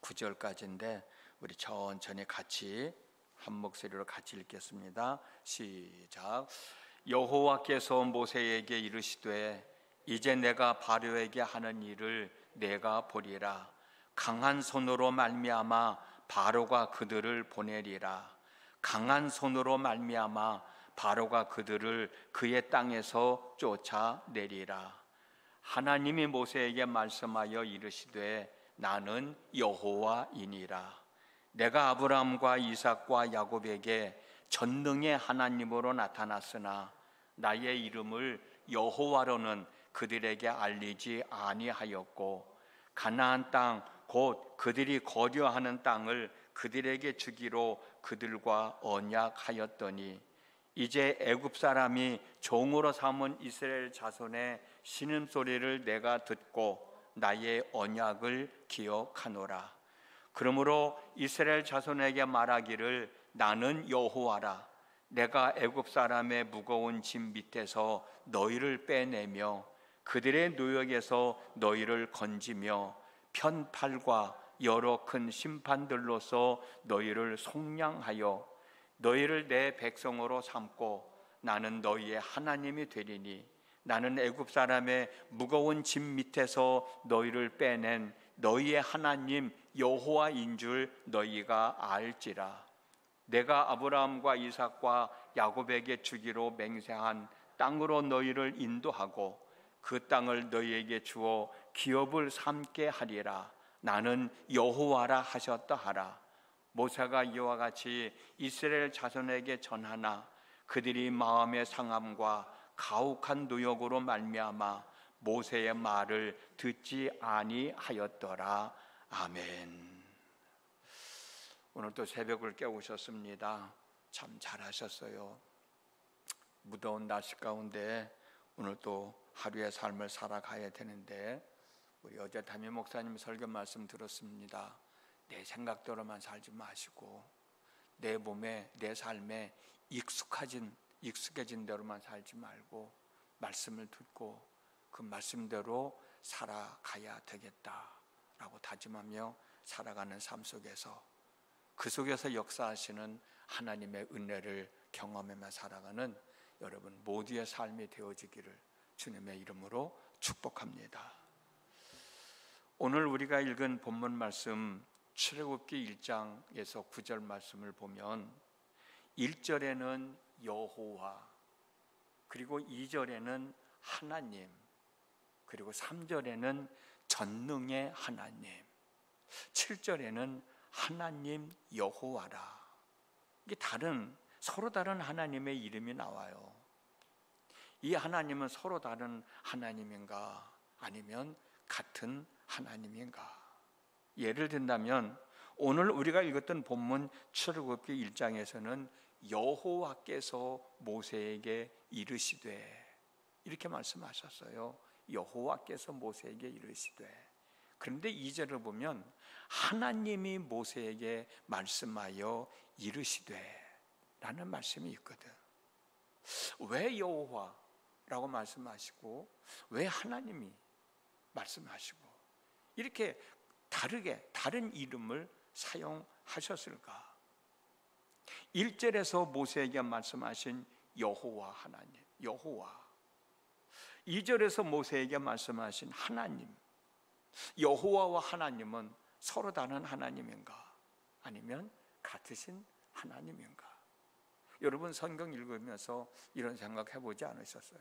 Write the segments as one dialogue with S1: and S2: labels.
S1: 9절까지인데 우리 천천히 같이 한 목소리로 같이 읽겠습니다. 시작. 여호와께서 모세에게 이르시되 이제 내가 바로에게 하는 일을 내가 보리라. 강한 손으로 말미암아 바로가 그들을 보내리라. 강한 손으로 말미암아 바로가 그들을 그의 땅에서 쫓아내리라. 하나님이 모세에게 말씀하여 이르시되 나는 여호와이니라. 내가 아브라함과 이삭과 야곱에게 전능의 하나님으로 나타났으나 나의 이름을 여호와로는 그들에게 알리지 아니하였고 가나안 땅 곧 그들이 거류하는 땅을 그들에게 주기로 그들과 언약하였더니 이제 애굽 사람이 종으로 삼은 이스라엘 자손의 신음소리를 내가 듣고 나의 언약을 기억하노라. 그러므로 이스라엘 자손에게 말하기를 나는 여호와라. 내가 애굽 사람의 무거운 짐 밑에서 너희를 빼내며 그들의 노역에서 너희를 건지며 편팔과 여러 큰 심판들로서 너희를 속량하여 너희를 내 백성으로 삼고 나는 너희의 하나님이 되리니 나는 애굽 사람의 무거운 짐 밑에서 너희를 빼낸 너희의 하나님 여호와인 줄 너희가 알지라. 내가 아브라함과 이삭과 야곱에게 주기로 맹세한 땅으로 너희를 인도하고 그 땅을 너희에게 주어 기업을 삼게 하리라. 나는 여호와라 하셨다 하라. 모세가 이와 같이 이스라엘 자손에게 전하나 그들이 마음의 상함과 가혹한 노역으로 말미암아 모세의 말을 듣지 아니하였더라. 아멘. 오늘 또 새벽을 깨우셨습니다. 참 잘하셨어요. 무더운 날씨 가운데 오늘 또 하루의 삶을 살아가야 되는데 우리 어제 담임 목사님 설교 말씀 들었습니다. 내 생각대로만 살지 마시고 내 몸에 내 삶에 익숙해진 대로만 살지 말고 말씀을 듣고 그 말씀대로 살아가야 되겠다라고 다짐하며 살아가는 삶 속에서 그 속에서 역사하시는 하나님의 은혜를 경험하며 살아가는 여러분 모두의 삶이 되어지기를 주님의 이름으로 축복합니다. 오늘 우리가 읽은 본문 말씀 출애굽기 1장에서 9절 말씀을 보면 1절에는 여호와, 그리고 2절에는 하나님, 그리고 3절에는 전능의 하나님, 7절에는 하나님 여호와라. 이게 서로 다른 하나님의 이름이 나와요. 이 하나님은 서로 다른 하나님인가 아니면 같은 하나님인가? 예를 든다면 오늘 우리가 읽었던 본문 출애굽기 1장에서는 여호와께서 모세에게 이르시되 이렇게 말씀하셨어요. 여호와께서 모세에게 이르시되. 그런데 2절을 보면 하나님이 모세에게 말씀하여 이르시되 라는 말씀이 있거든. 왜 여호와라고 말씀하시고 왜 하나님이 말씀하시고 이렇게 다른 이름을 사용하셨을까? 1절에서 모세에게 말씀하신 여호와 하나님, 여호와. 2절에서 모세에게 말씀하신 하나님, 여호와와 하나님은 서로 다른 하나님인가? 아니면 같으신 하나님인가? 여러분 성경 읽으면서 이런 생각 해보지 않으셨어요?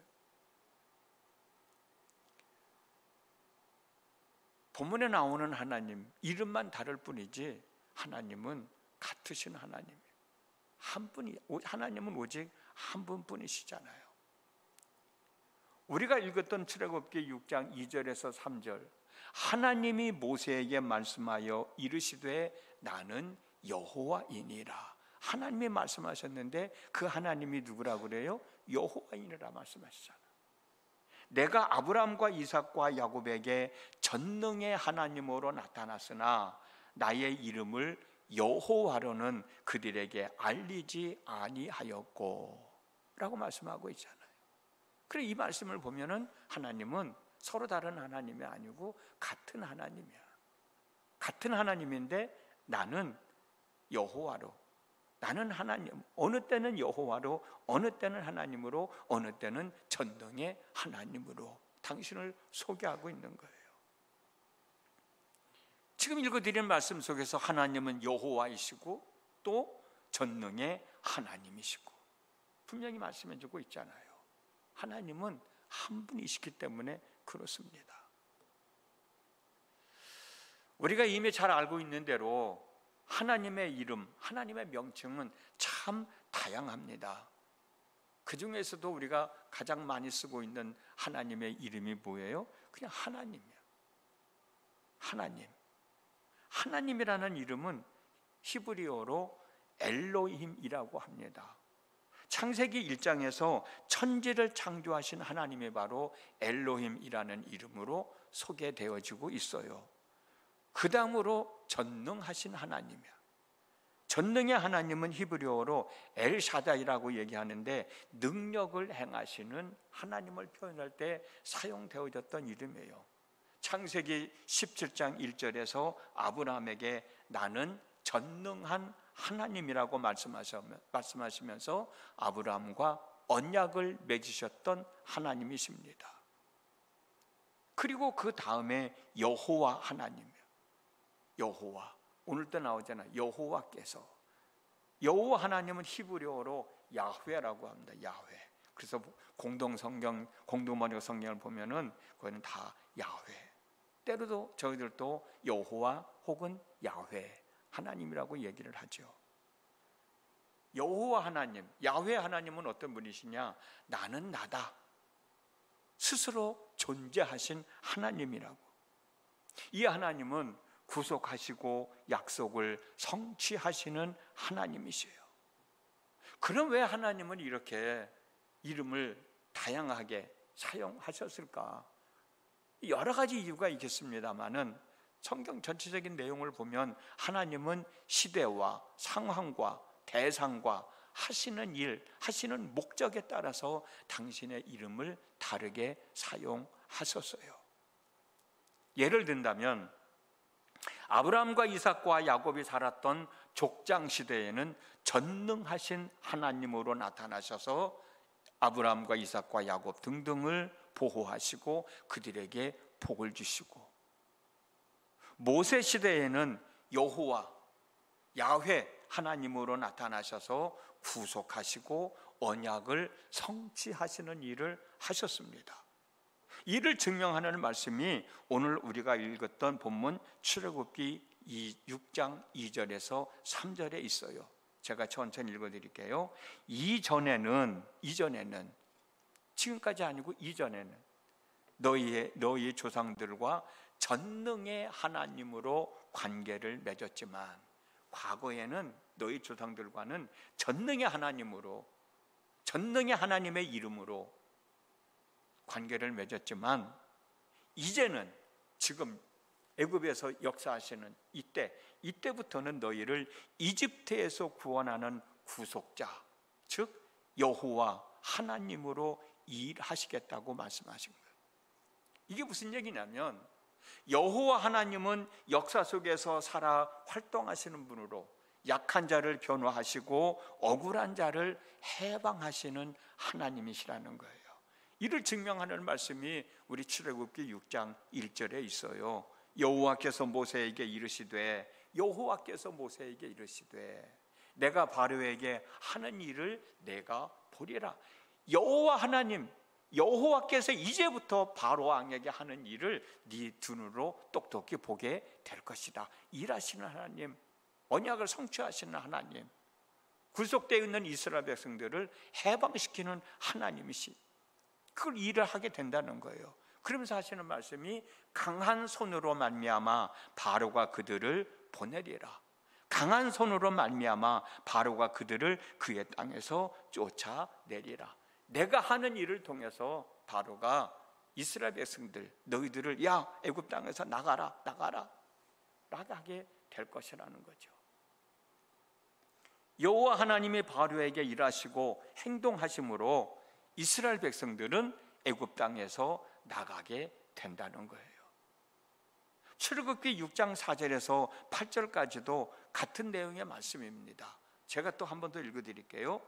S1: 본문에 나오는 하나님 이름만 다를 뿐이지 하나님은 같으신 하나님이에요. 한 분이, 하나님은 오직 한 분뿐이시잖아요. 우리가 읽었던 출애굽기 6장 2절에서 3절 하나님이 모세에게 말씀하여 이르시되 나는 여호와이니라. 하나님이 말씀하셨는데 그 하나님이 누구라고 그래요? 여호와이니라 말씀하시잖아요. 내가 아브라함과 이삭과 야곱에게 전능의 하나님으로 나타났으나 나의 이름을 여호와로는 그들에게 알리지 아니하였고 라고 말씀하고 있잖아요. 그래 이 말씀을 보면은 하나님은 서로 다른 하나님이 아니고 같은 하나님이야. 같은 하나님인데 나는 여호와로, 나는 하나님, 어느 때는 여호와로, 어느 때는 하나님으로, 어느 때는 전능의 하나님으로 당신을 소개하고 있는 거예요. 지금 읽어드리는 말씀 속에서 하나님은 여호와이시고 또 전능의 하나님이시고 분명히 말씀해주고 있잖아요. 하나님은 한 분이시기 때문에 그렇습니다. 우리가 이미 잘 알고 있는 대로 하나님의 이름, 하나님의 명칭은 참 다양합니다. 그 중에서도 우리가 가장 많이 쓰고 있는 하나님의 이름이 뭐예요? 그냥 하나님이에요. 하나님. 하나님이라는 이름은 히브리어로 엘로힘이라고 합니다. 창세기 1장에서 천지를 창조하신 하나님이 바로 엘로힘이라는 이름으로 소개되어지고 있어요. 그 다음으로 전능하신 하나님이야. 전능의 하나님은 히브리어로 엘샤다이라고 얘기하는데 능력을 행하시는 하나님을 표현할 때 사용되어졌던 이름이에요. 창세기 17장 1절에서 아브라함에게 나는 전능한 하나님이라고 말씀하시면서 아브라함과 언약을 맺으셨던 하나님이십니다. 그리고 그 다음에 여호와 하나님이에요. 여호와, 오늘 또 나오잖아요. 여호와께서. 여호와 하나님은 히브리어로 야훼라고 합니다. 야훼. 그래서 공동번역 성경을 보면은 거기는 다 야훼. 때로도 저희들도 여호와 혹은 야훼 하나님이라고 얘기를 하죠. 여호와 하나님, 야훼 하나님은 어떤 분이시냐? 나는 나다. 스스로 존재하신 하나님이라고. 이 하나님은 구속하시고 약속을 성취하시는 하나님이세요. 그럼 왜 하나님은 이렇게 이름을 다양하게 사용하셨을까? 여러 가지 이유가 있겠습니다만은 성경 전체적인 내용을 보면 하나님은 시대와 상황과 대상과 하시는 일, 하시는 목적에 따라서 당신의 이름을 다르게 사용하셨어요. 예를 든다면 아브라함과 이삭과 야곱이 살았던 족장 시대에는 전능하신 하나님으로 나타나셔서 아브라함과 이삭과 야곱 등등을 보호하시고 그들에게 복을 주시고, 모세 시대에는 여호와 야훼 하나님으로 나타나셔서 구속하시고 언약을 성취하시는 일을 하셨습니다. 이를 증명하는 말씀이 오늘 우리가 읽었던 본문 출애굽기 6장 2절에서 3절에 있어요. 제가 천천히 읽어드릴게요. 이전에는 지금까지 아니고 이전에는 너희 조상들과 전능의 하나님으로 관계를 맺었지만, 과거에는 너희 조상들과는 전능의 하나님으로, 전능의 하나님의 이름으로 관계를 맺었지만, 이제는 지금 애굽에서 역사하시는 이때부터는 너희를 이집트에서 구원하는 구속자, 즉 여호와 하나님으로 일하시겠다고 말씀하신 거예요. 이게 무슨 얘기냐면, 여호와 하나님은 역사 속에서 살아 활동하시는 분으로 약한 자를 변호하시고 억울한 자를 해방하시는 하나님이시라는 거예요. 이를 증명하는 말씀이 우리 출애굽기 6장 1절에 있어요. 여호와께서 모세에게 이르시되 내가 바로에게 하는 일을 내가 보리라. 여호와 하나님, 여호와께서 이제부터 바로 왕에게 하는 일을 네 눈으로 똑똑히 보게 될 것이다. 일하시는 하나님, 언약을 성취하시는 하나님, 굴속되어 있는 이스라엘 백성들을 해방시키는 하나님이시, 그걸 일을 하게 된다는 거예요. 그러면서 하시는 말씀이 강한 손으로 말미암아 바로가 그들을 보내리라. 강한 손으로 말미암아 바로가 그들을 그의 땅에서 쫓아내리라. 내가 하는 일을 통해서 바로가 이스라엘 백성들, 너희들을 야 애굽 땅에서 나가라 나가게 될 것이라는 거죠. 여호와 하나님이 바로에게 일하시고 행동하심으로 이스라엘 백성들은 애굽 땅에서 나가게 된다는 거예요. 출애굽기 6장 4절에서 8절까지도 같은 내용의 말씀입니다. 제가 또 한 번 더 읽어드릴게요.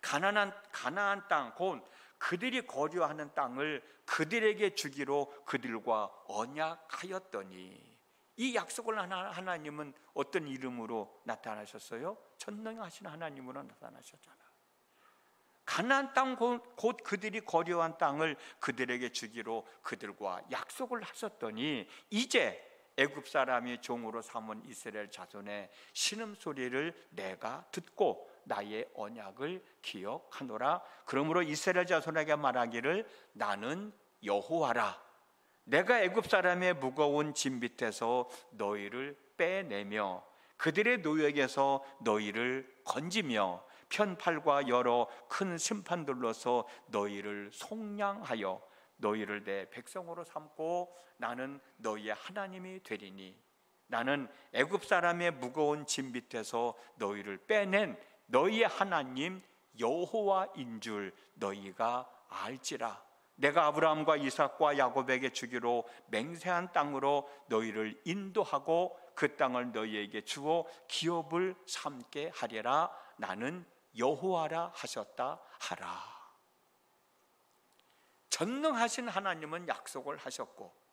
S1: 가나안 땅, 곧 그들이 거주하는 땅을 그들에게 주기로 그들과 언약하였더니, 이 약속을 하나님은 어떤 이름으로 나타나셨어요? 전능하신 하나님으로 나타나셨잖아요. 가나안 땅, 곧 그들이 거주한 땅을 그들에게 주기로 그들과 약속을 하셨더니, 이제 애굽 사람이 종으로 삼은 이스라엘 자손의 신음소리를 내가 듣고 나의 언약을 기억하노라. 그러므로 이스라엘 자손에게 말하기를 나는 여호와라. 내가 애굽 사람의 무거운 짐 밑에서 너희를 빼내며 그들의 노역에서 너희를 건지며 편팔과 여러 큰 심판들로서 너희를 속량하여 너희를 내 백성으로 삼고 나는 너희의 하나님이 되리니, 나는 애굽 사람의 무거운 짐 밑에서 너희를 빼낸 너희의 하나님 여호와인 줄 너희가 알지라. 내가 아브라함과 이삭과 야곱에게 주기로 맹세한 땅으로 너희를 인도하고 그 땅을 너희에게 주어 기업을 삼게 하리라. 나는 여호와라 하셨다 하라. 전능하신 하나님은 약속을 하셨고,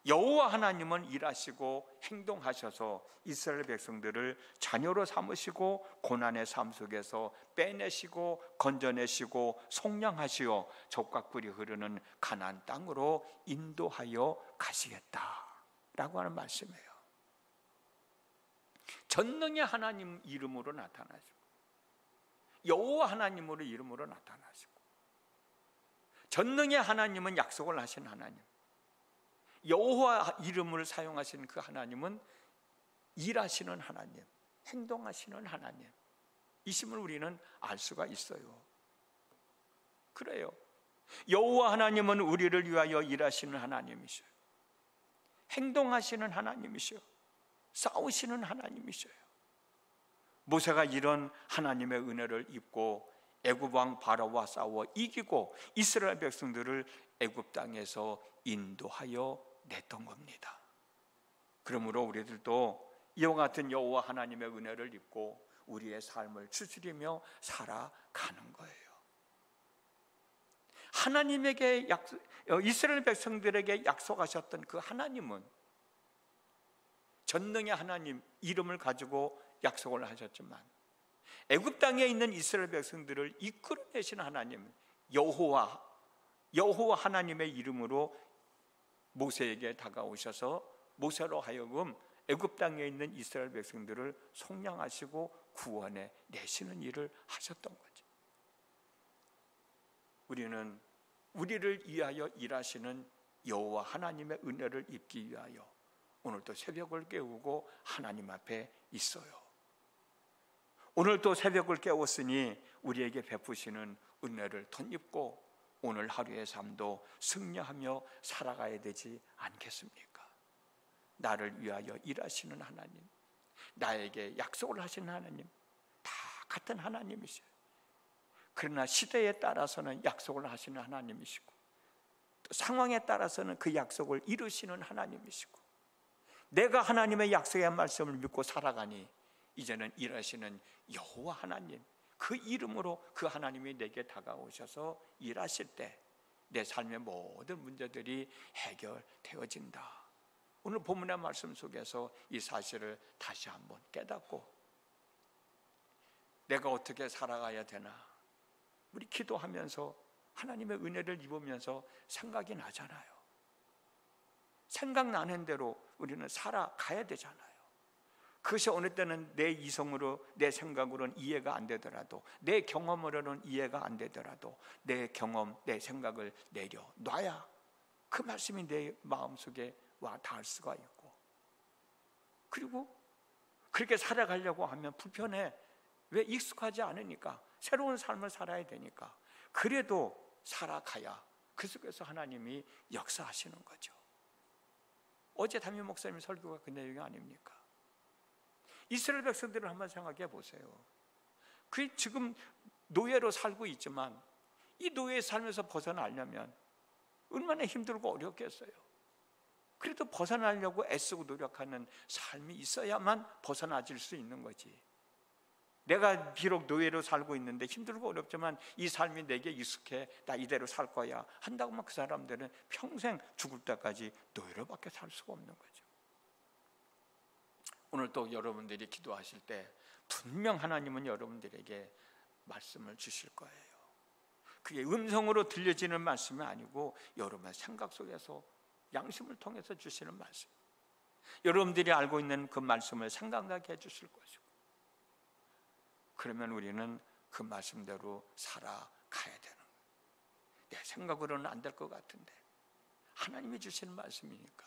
S1: 여호와 하나님은 일하시고 행동하셔서 이스라엘 백성들을 자녀로 삼으시고 고난의 삶 속에서 빼내시고 건져내시고 속량하시어 젖과 꿀이 흐르는 가나안 땅으로 인도하여 가시겠다라고 하는 말씀이에요. 전능의 하나님 이름으로 나타나시고, 여호와 하나님으로 이름으로 나타나시고, 전능의 하나님은 약속을 하신 하나님, 여호와 이름을 사용하신 그 하나님은 일하시는 하나님, 행동하시는 하나님, 이심을 우리는 알 수가 있어요. 그래요. 여호와 하나님은 우리를 위하여 일하시는 하나님이셔요. 행동하시는 하나님이셔요. 싸우시는 하나님이셔요. 모세가 이런 하나님의 은혜를 입고 애굽 왕 바로와 싸워 이기고 이스라엘 백성들을 애굽 땅에서 인도하여 냈던 겁니다. 그러므로 우리들도 이와 같은 여호와 하나님의 은혜를 입고 우리의 삶을 추스리며 살아가는 거예요. 하나님에게 이스라엘 백성들에게 약속하셨던 그 하나님은 전능의 하나님 이름을 가지고 약속을 하셨지만, 애굽 땅에 있는 이스라엘 백성들을 이끌어내신 하나님 여호와 하나님의 이름으로 모세에게 다가오셔서 모세로 하여금 애굽 땅에 있는 이스라엘 백성들을 속량하시고 구원해 내시는 일을 하셨던 거죠. 우리는 우리를 위하여 일하시는 여호와 하나님의 은혜를 입기 위하여 오늘도 새벽을 깨우고 하나님 앞에 있어요. 오늘도 새벽을 깨웠으니 우리에게 베푸시는 은혜를 덧입고 오늘 하루의 삶도 승리하며 살아가야 되지 않겠습니까? 나를 위하여 일하시는 하나님, 나에게 약속을 하시는 하나님, 다 같은 하나님이세요. 그러나 시대에 따라서는 약속을 하시는 하나님이시고, 또 상황에 따라서는 그 약속을 이루시는 하나님이시고, 내가 하나님의 약속의 말씀을 믿고 살아가니 이제는 일하시는 여호와 하나님, 그 이름으로 그 하나님이 내게 다가오셔서 일하실 때 내 삶의 모든 문제들이 해결되어진다. 오늘 본문의 말씀 속에서 이 사실을 다시 한번 깨닫고 내가 어떻게 살아가야 되나, 우리 기도하면서 하나님의 은혜를 입으면서 생각이 나잖아요. 생각나는 대로 우리는 살아가야 되잖아요. 그것이 어느 때는 내 이성으로, 내 생각으로는 이해가 안 되더라도, 내 경험으로는 이해가 안 되더라도 내 경험, 내 생각을 내려놔야 그 말씀이 내 마음속에 와 닿을 수가 있고, 그리고 그렇게 살아가려고 하면 불편해. 왜? 익숙하지 않으니까, 새로운 삶을 살아야 되니까. 그래도 살아가야 그 속에서 하나님이 역사하시는 거죠. 어제 담임 목사님 설교가 그 내용이 아닙니까? 이스라엘 백성들을 한번 생각해 보세요. 그 지금 노예로 살고 있지만 이 노예의 삶에서 벗어나려면 얼마나 힘들고 어렵겠어요. 그래도 벗어나려고 애쓰고 노력하는 삶이 있어야만 벗어나질 수 있는 거지. 내가 비록 노예로 살고 있는데 힘들고 어렵지만 이 삶이 내게 익숙해, 나 이대로 살 거야 한다고 하면 그 사람들은 평생 죽을 때까지 노예로밖에 살 수가 없는 거죠. 오늘 또 여러분들이 기도하실 때 분명 하나님은 여러분들에게 말씀을 주실 거예요. 그게 음성으로 들려지는 말씀이 아니고 여러분의 생각 속에서 양심을 통해서 주시는 말씀, 여러분들이 알고 있는 그 말씀을 생각나게 해주실 것이고, 그러면 우리는 그 말씀대로 살아가야 되는 거예요. 내 생각으로는 안 될 것 같은데 하나님이 주시는 말씀이니까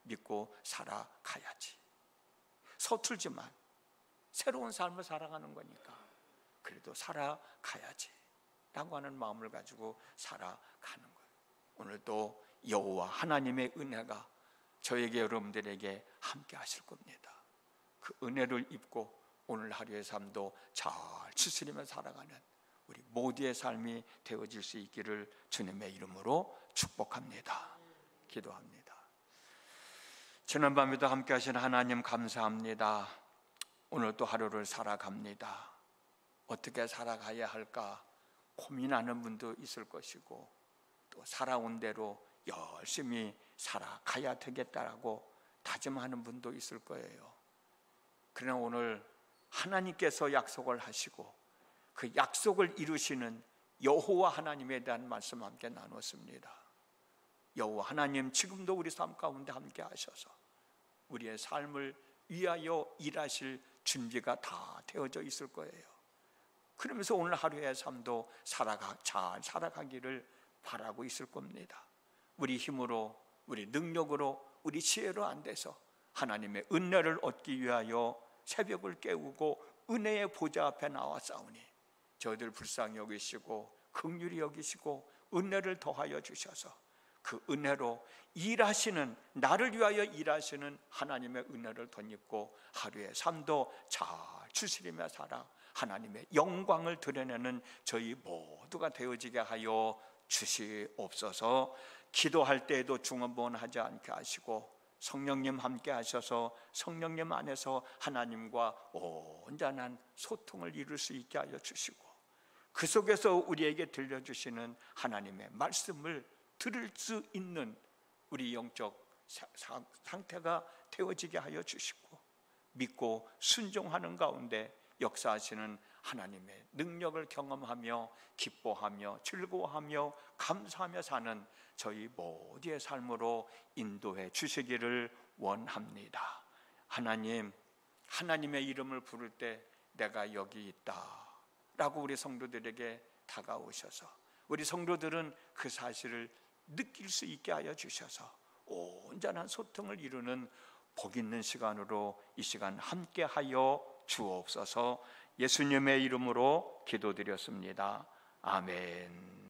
S1: 믿고 살아가야지. 서툴지만 새로운 삶을 살아가는 거니까 그래도 살아가야지 라고 하는 마음을 가지고 살아가는 거예요. 오늘도 여호와 하나님의 은혜가 저에게, 여러분들에게 함께 하실 겁니다. 그 은혜를 입고 오늘 하루의 삶도 잘 추스리며 살아가는 우리 모두의 삶이 되어질 수 있기를 주님의 이름으로 축복합니다. 기도합니다. 지난밤에도 함께 하신 하나님 감사합니다. 오늘 또 하루를 살아갑니다. 어떻게 살아가야 할까 고민하는 분도 있을 것이고, 또 살아온 대로 열심히 살아가야 되겠다라고 다짐하는 분도 있을 거예요. 그러나 오늘 하나님께서 약속을 하시고 그 약속을 이루시는 여호와 하나님에 대한 말씀 함께 나눴습니다. 여호와 하나님 지금도 우리 삶 가운데 함께 하셔서 우리의 삶을 위하여 일하실 준비가 다 되어져 있을 거예요. 그러면서 오늘 하루의 삶도 잘 살아가기를 바라고 있을 겁니다. 우리 힘으로, 우리 능력으로, 우리 지혜로 안 돼서 하나님의 은혜를 얻기 위하여 새벽을 깨우고 은혜의 보좌 앞에 나와 싸우니 저희들 불쌍히 여기시고 긍휼히 여기시고 은혜를 더하여 주셔서 그 은혜로 일하시는, 나를 위하여 일하시는 하나님의 은혜를 덧입고 하루의 삶도 잘 추스리며 살아 하나님의 영광을 드러내는 저희 모두가 되어지게 하여 주시옵소서. 기도할 때에도 중언부언하지 않게 하시고 성령님 함께 하셔서 성령님 안에서 하나님과 온전한 소통을 이룰 수 있게 하여 주시고, 그 속에서 우리에게 들려주시는 하나님의 말씀을 들을 수 있는 우리 영적 상태가 되어지게 하여 주시고, 믿고 순종하는 가운데 역사하시는 하나님의 능력을 경험하며 기뻐하며 즐거워하며 감사하며 사는 저희 모두의 삶으로 인도해 주시기를 원합니다. 하나님, 하나님의 이름을 부를 때 내가 여기 있다 라고 우리 성도들에게 다가오셔서 우리 성도들은 그 사실을 느낄 수 있게 하여 주셔서 온전한 소통을 이루는 복 있는 시간으로 이 시간 함께 하여 주옵소서. 예수님의 이름으로 기도드렸습니다. 아멘.